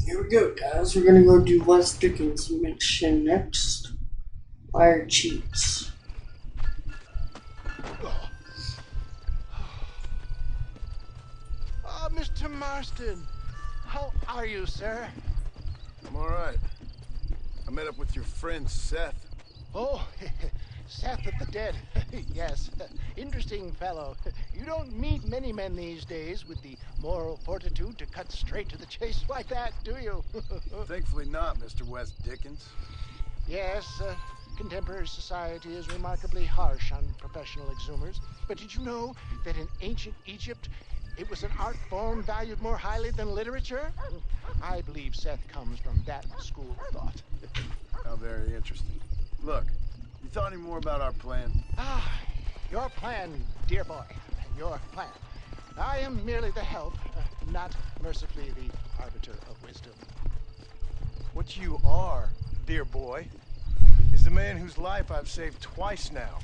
Here we go, guys. We're gonna go do Wes Dickens' mission next. Fire cheats. Oh, Mr. Marston. How are you, sir? I'm all right. I met up with your friend Seth. Oh, Seth of the Dead. Yes, interesting fellow. You don't meet many men these days with the moral fortitude to cut straight to the chase like that, do you? Thankfully not, Mr. Wes Dickens. Yes, contemporary society is remarkably harsh on professional exhumers. But did you know that in ancient Egypt, it was an art form valued more highly than literature? I believe Seth comes from that school of thought. How very interesting. Look, you thought any more about our plan? Ah, your plan, dear boy, your plan. I am merely the help, not mercifully the arbiter of wisdom. What you are, dear boy, is the man whose life I've saved twice now.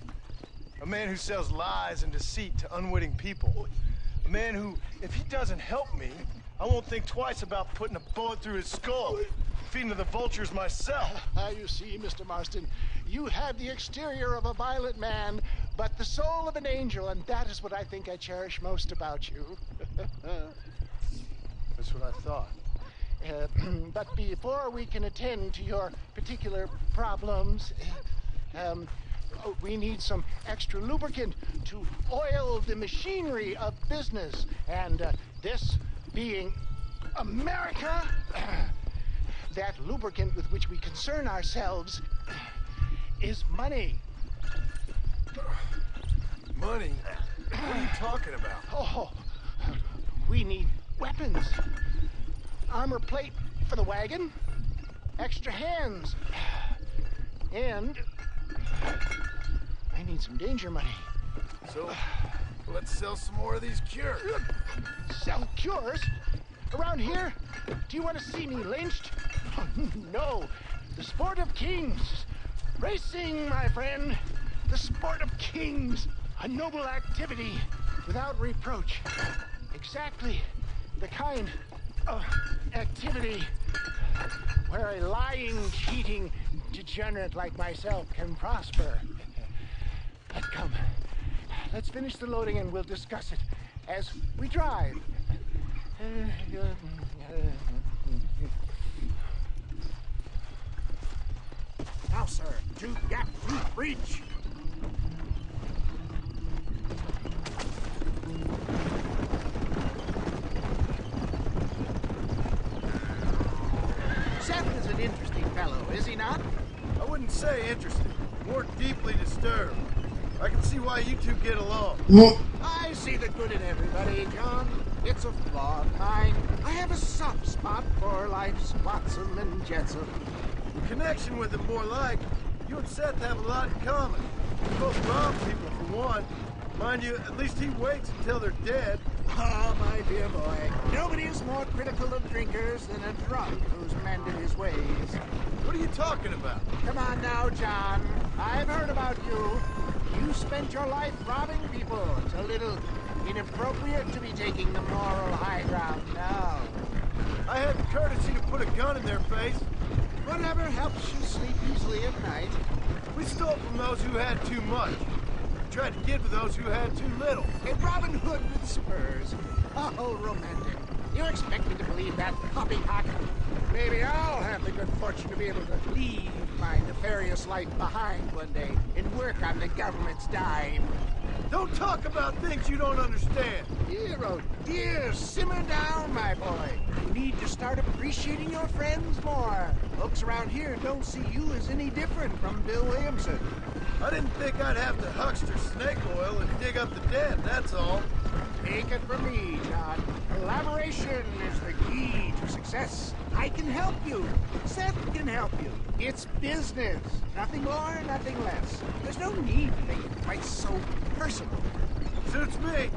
A man who sells lies and deceit to unwitting people. A man who, if he doesn't help me, I won't think twice about putting a bullet through his skull, feeding to the vultures myself. You see, Mr. Marston, you have the exterior of a violent man, but the soul of an angel, and that is what I think I cherish most about you. That's what I thought. But before we can attend to your particular problems, we need some extra lubricant to oil the machinery of business. And this being America, that lubricant with which we concern ourselves is money. Money? What are you talking about? Oh, we need weapons. Armor plate for the wagon. Extra hands. And I need some danger money. So, let's sell some more of these cures. Sell cures? Around here? Do you want to see me lynched? Oh, no. The sport of kings. Racing, my friend. The sport of kings. A noble activity without reproach. Exactly the kind of activity where a lying, cheating degenerate like myself can prosper. But come, let's finish the loading and we'll discuss it as we drive. Now, sir, to gap fleet breach. Seth is an interesting fellow, is he not? I wouldn't say interested, more deeply disturbed. I can see why you two get along. I see the good in everybody, John. It's a flaw of mine. I have a soft spot for life's flotsam and jetsam. The connection with him more like, you and Seth have a lot in common. You both rob people for one. Mind you, at least he waits until they're dead. Ah, my dear boy, nobody is more critical of drinkers than a drunk who's mended his ways. What are you talking about? Come on now, John. I've heard about you. You spent your life robbing people. It's a little inappropriate to be taking the moral high ground now. I had the courtesy to put a gun in their face. Whatever helps you sleep easily at night. We stole from those who had too much. We tried to give to those who had too little. A Robin Hood with spurs. Oh, romantic. You expect me to believe that poppycock? Maybe I'll have the good fortune to be able to leave my nefarious life behind one day and work on the government's dime. Don't talk about things you don't understand. Dear, oh dear, simmer down, my boy. You need to start appreciating your friends more. Folks around here don't see you as any different from Bill Williamson. I didn't think I'd have to huckster snake oil and dig up the dead, that's all. Take it from me, John. Collaboration is the key to success. I can help you. Seth can help you. It's business. Nothing more, nothing less. There's no need to make it quite so personal. Suits me.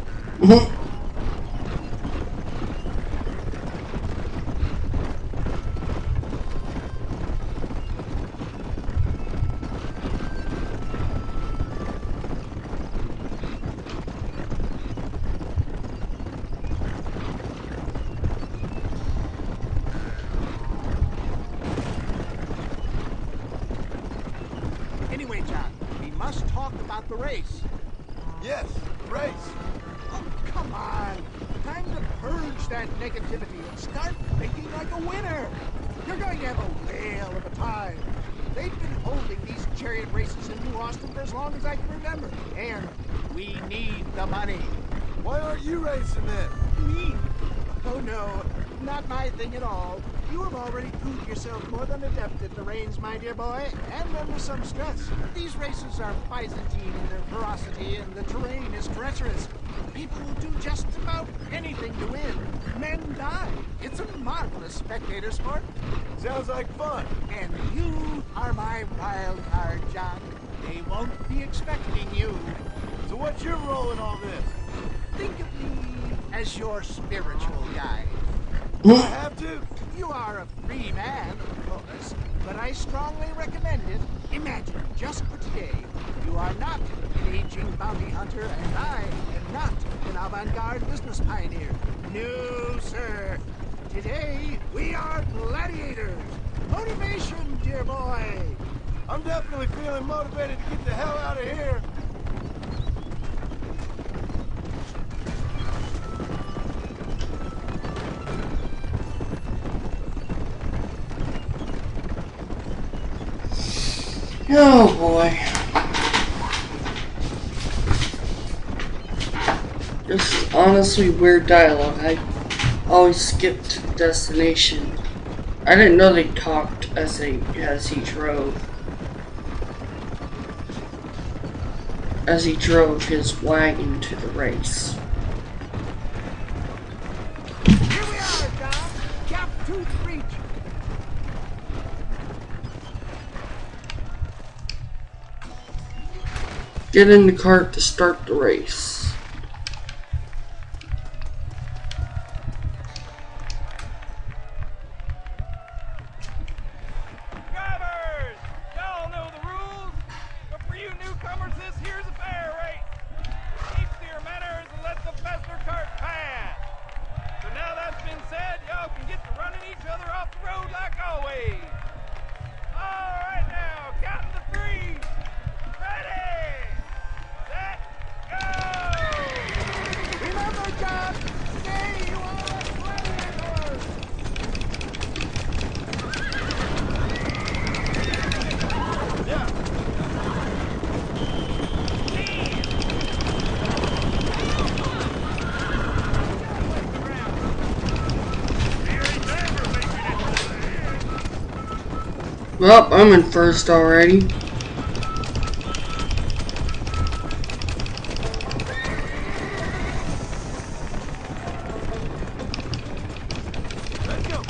race. Yes, race. Oh, come on. Time to purge that negativity and start thinking like a winner. You're going to have a whale of a time. They've been holding these chariot races in New Austin for as long as I can remember. And we need the money. Why aren't you racing then? Me? Oh no, not my thing at all. You have already proved yourself more than adept at the reins, my dear boy, and under some stress. These races are Byzantine in their ferocity, and the terrain is treacherous. People will do just about anything to win. Men die. It's a marvelous spectator sport. Sounds like fun. And you are my wild card, John. They won't be expecting you. So what's your role in all this? Think of me as your spiritual guide. Do I have to? You are a free man, of course, but I strongly recommend it. Imagine, just for today, you are not an aging bounty hunter, and I am not an avant-garde business pioneer. No, sir. Today, we are gladiators. Motivation, dear boy. I'm definitely feeling motivated to get the hell out of here. Oh boy. This is honestly weird dialogue. I always skipped destination. I didn't know they talked as he drove. As he drove his wagon to the race. Here we are, John. Gap tooth reach. Get in the cart to start the race. Drivers! Y'all know the rules, but for you newcomers, this here's a fair race. Keep to your manners and let the faster cart pass. So now that's been said, y'all can get to running each other off the road like always. All right now, counting to 3. Ready, set, go! Remember, John, today you are a gladiator. Yeah. Well, I'm in first already. Let's go.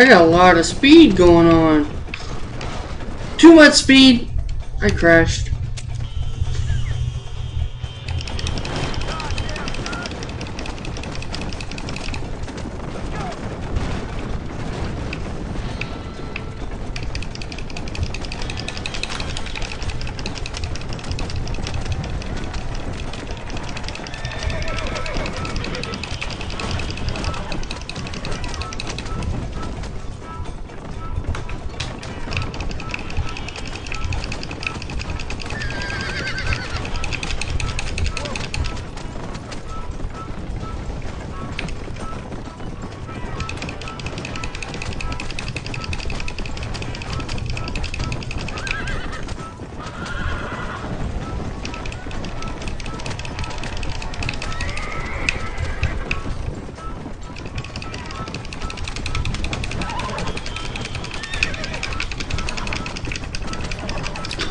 I got a lot of speed going on. Too much speed. I crashed.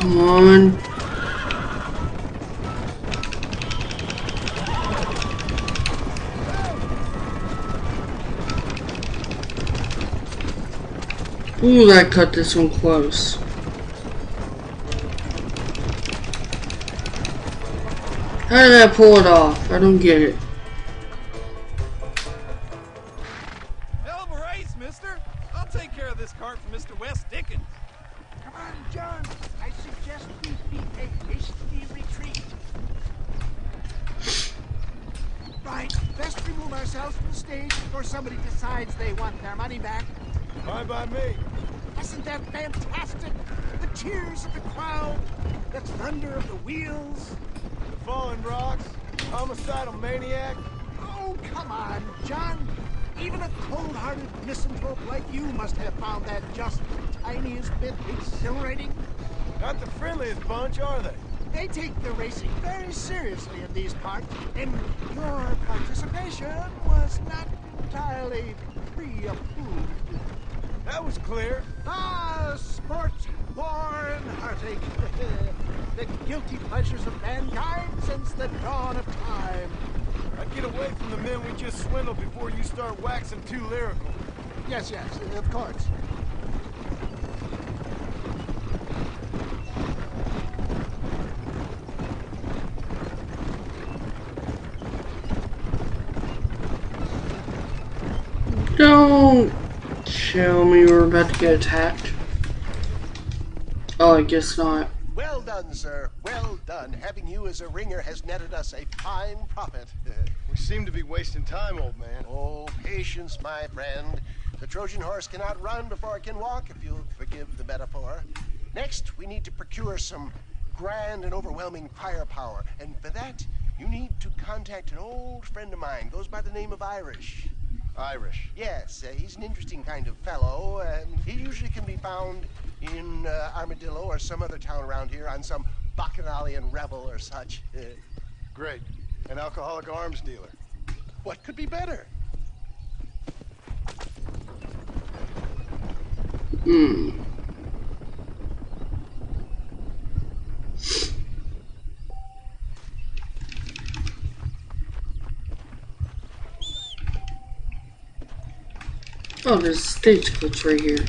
Come on. Ooh, that cut this one close. How did I pull it off? I don't get it. Hell of a race, mister. I'll take care of this cart for Mr. West Dickens. Come on, John. I suggest we beat a hasty retreat. Right, best remove ourselves from the stage before somebody decides they want their money back. Fine by me. Isn't that fantastic? The cheers of the crowd, the thunder of the wheels. The fallen rocks, homicidal maniac. Oh, come on, John. Even a cold-hearted misanthrope like you must have found that just the tiniest bit exhilarating. Not the friendliest bunch, are they? They take the racing very seriously in these parts, and your participation was not entirely pre-approved. That was clear. Ah, sport, war, and heartache. The guilty pleasures of mankind since the dawn of time. I'd get away from the men we just swindled before you start waxing too lyrical. Yes, of course. Don't tell me we're about to get attacked. Oh, I guess not. Well done, sir. Well done. Having you as a ringer has netted us a fine profit. We seem to be wasting time, old man. Oh, patience, my friend. The Trojan horse cannot run before it can walk, if you'll forgive the metaphor. Next, we need to procure some grand and overwhelming firepower. And for that, you need to contact an old friend of mine. Goes by the name of Irish. Irish. Yes, he's an interesting kind of fellow. He usually can be found in Armadillo or some other town around here on some bacchanalian revel or such. Great. An alcoholic arms dealer. What could be better? Oh, there's a stagecoach right here.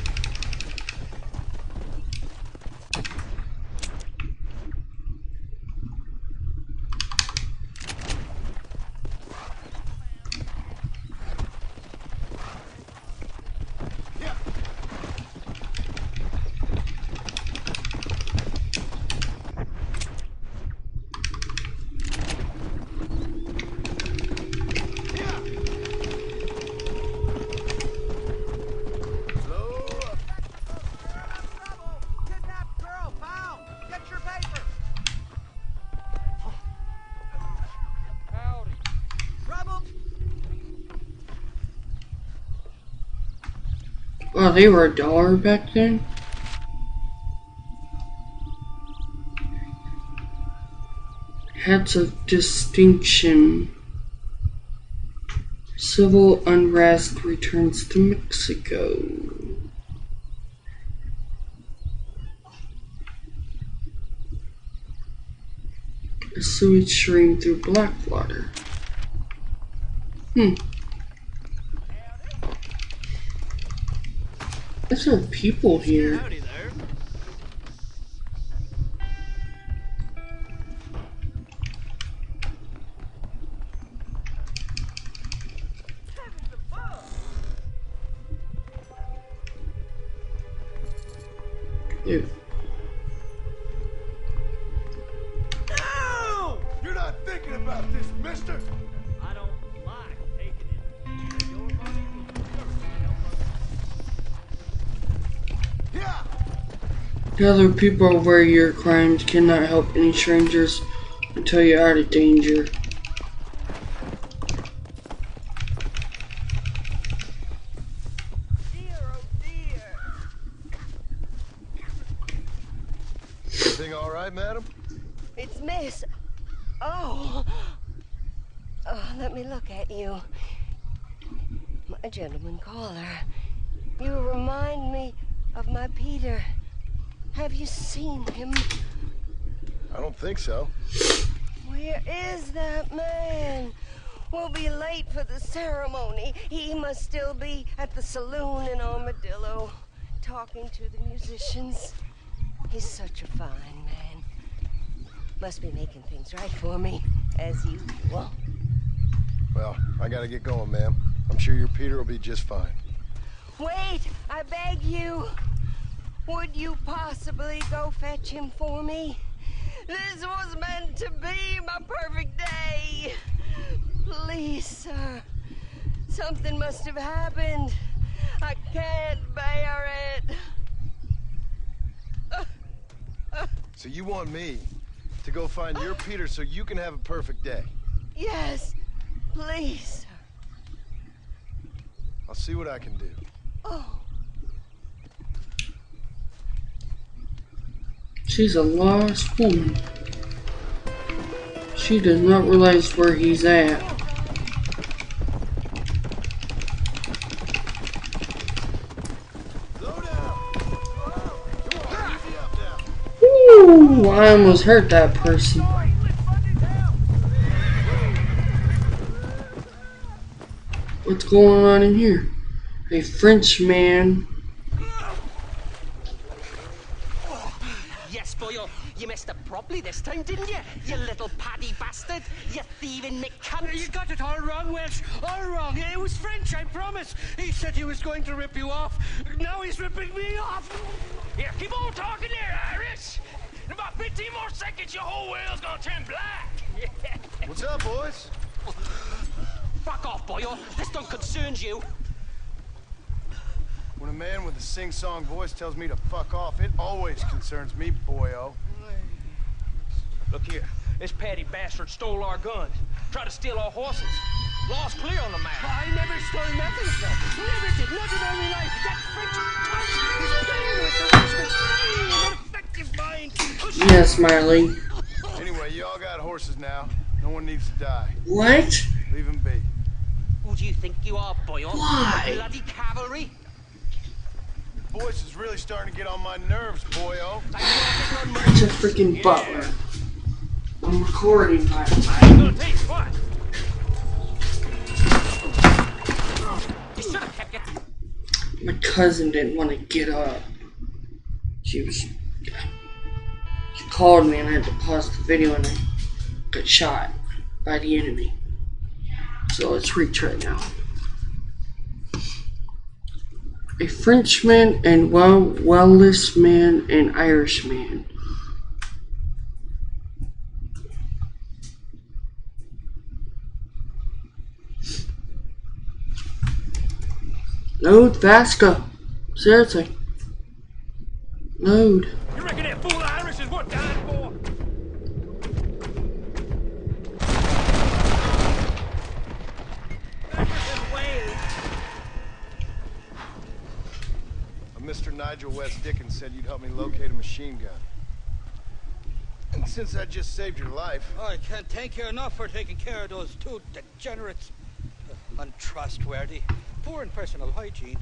Oh, they were $1 back then? Hats of distinction. Civil unrest returns to Mexico. A sewage stream through Blackwater. There's some people here. Howdy there. Ew. No! You're not thinking about this, mister! I don't like taking it. Your money will never help us. Yeah! Other people aware of your crimes cannot help any strangers until you're out of danger. Everything all right, madam? It's Miss. Oh, let me look at you. My gentleman caller. You remind me of my Peter. Have you seen him? I don't think so. Where is that man? We'll be late for the ceremony. He must still be at the saloon in Armadillo. talking to the musicians. He's such a fine man. Must be making things right for me, as usual. Well, I gotta get going, ma'am. I'm sure your Peter will be just fine. Wait, I beg you. Would you possibly go fetch him for me? This was meant to be my perfect day. Please, sir. Something must have happened. I can't bear it. So you want me to go find your Peter so you can have a perfect day? Yes, please, sir. I'll see what I can do. Oh. She's a lost woman. She does not realize where he's at. Slow down. Come on, easy up now. Ooh, I almost hurt that person. What's going on in here? A Frenchman. Yes, boy, you messed up properly this time, didn't you? You little paddy bastard. You thieving McCunt. You got it all wrong, Welsh. All wrong. It was French, I promise. He said he was going to rip you off. Now he's ripping me off. Here, keep on talking there, Irish. In about 15 more seconds, your whole world's gonna turn black. What's up, boys? Fuck off, boyo. This don't concern you. When a man with a sing-song voice tells me to fuck off, it always concerns me, boyo. Look here, this petty bastard stole our guns, tried to steal our horses, lost clear on the map. I never stole nothing, sir. Never did. Not in all my life. That French cunt is playing with the Richmond tree in an effective mind. Yes, Miley. Anyway, you all got horses now. No one needs to die. What? Leave them be. Who do you think you are, boyo? Why? Bloody cavalry? Your voice is really starting to get on my nerves, boyo. It's a freaking butler. I'm recording, I ain't gonna tell you what. You should have kept it. My cousin didn't want to get up. She called me and I had to pause the video and I got shot by the enemy. So let's retry now. A Frenchman and Welshman and Irishman. Load Vasco. Seriously. Load. You reckon that fool Irish is worth dying for? Mr. Nigel West Dickens said you'd help me locate a machine gun. And since I just saved your life... I can't thank you enough for taking care of those two degenerates. Untrustworthy, poor in personal hygiene,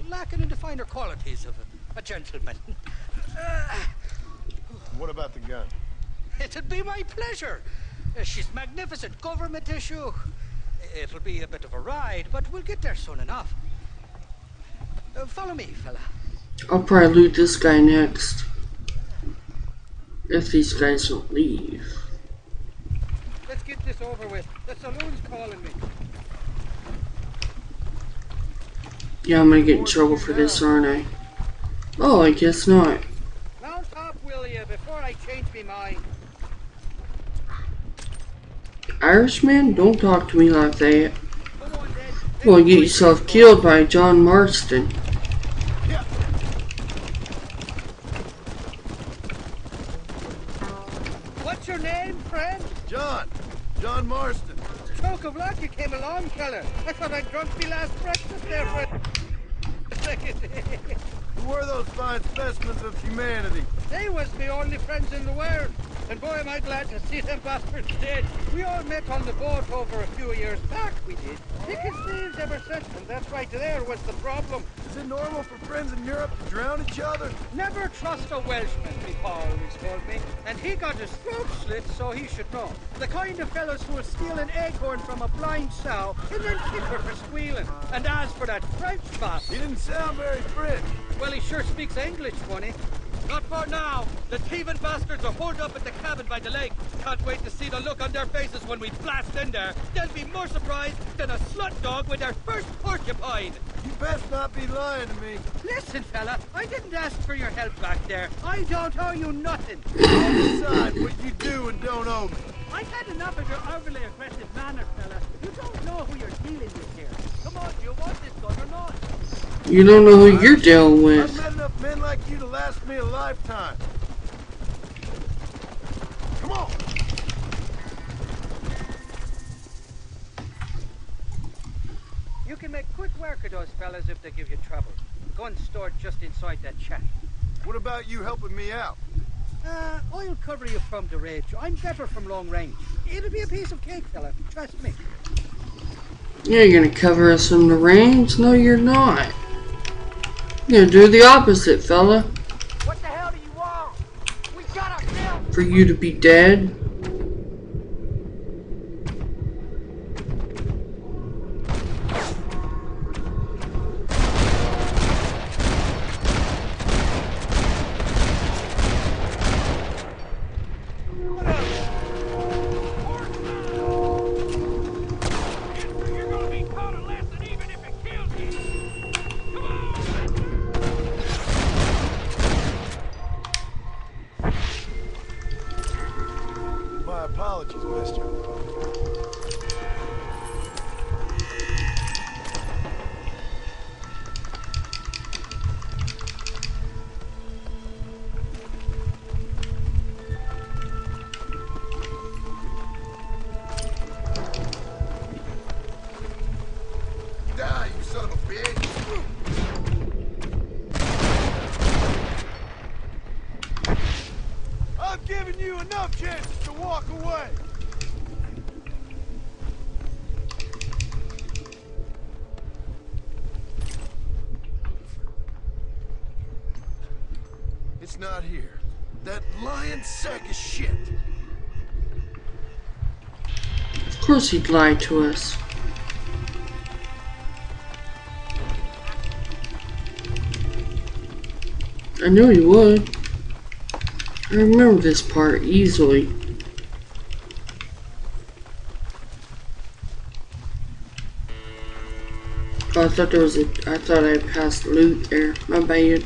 lacking in the finer qualities of a gentleman. What about the gun? It'd be my pleasure. She's magnificent, government issue. It'll be a bit of a ride, but we'll get there soon enough. Follow me, fella. I'll probably loot this guy next. If these guys don't leave. Let's get this over with. The saloon's calling me. Yeah, I'm gonna get in trouble for this, aren't I? Oh, I guess not. Mount up, will you, before I change my mind. Irishman, don't talk to me like that. Well, get yourself killed by John Marston. What's your name, friend? John Marston. Choke of luck, you came along, fella. I thought I'd drunk me last breakfast there, friend. Who were those fine specimens of humanity? They was the only friends in the world. And boy, am I glad to see them bastards dead. We all met on the boat over a few years back, we did. Thick as thieves ever since, and that's right there was the problem. Is it normal for friends in Europe to drown each other? Never trust a Welshman, me pa always told me. And he got his throat slit, so he should know. The kind of fellows who will steal an acorn from a blind sow and then kick her for squealing. And as for that French bastard... He didn't sound very French. Well, he sure speaks English, funny. Not for now. The thieving bastards are holed up at the cabin by the lake. Can't wait to see the look on their faces when we blast in there. They'll be more surprised than a slut dog with their first porcupine. You best not be lying to me. Listen, fella, I didn't ask for your help back there. I don't owe you nothing. I'll decide what you do and don't owe me. I've had enough of your overly aggressive manner, fella. You don't know who you're dealing with here. Come on, do you want this gun or not? You don't know who you're dealing I've with. met enough men like you to last me a lifetime. Come on. You can make quick work of those fellas if they give you trouble. The gun's stored just inside that shack. What about you helping me out? I'll cover you from the ridge. I'm better from long range. It'll be a piece of cake, fella. Trust me. You're gonna cover us from the range? No, you're not. You're gonna do the opposite, fella. What the hell do you want? We got ourselves. For you to be dead. You're gonna be taught a lesson even if it kills you. Come on! My apologies, mister. Die, you son of a bitch! I've given you enough chances to walk away. It's not here. That lying sack of shit. Of course he'd lie to us. I knew he would. I remember this part easily. Oh, I thought I passed loot there. My bad.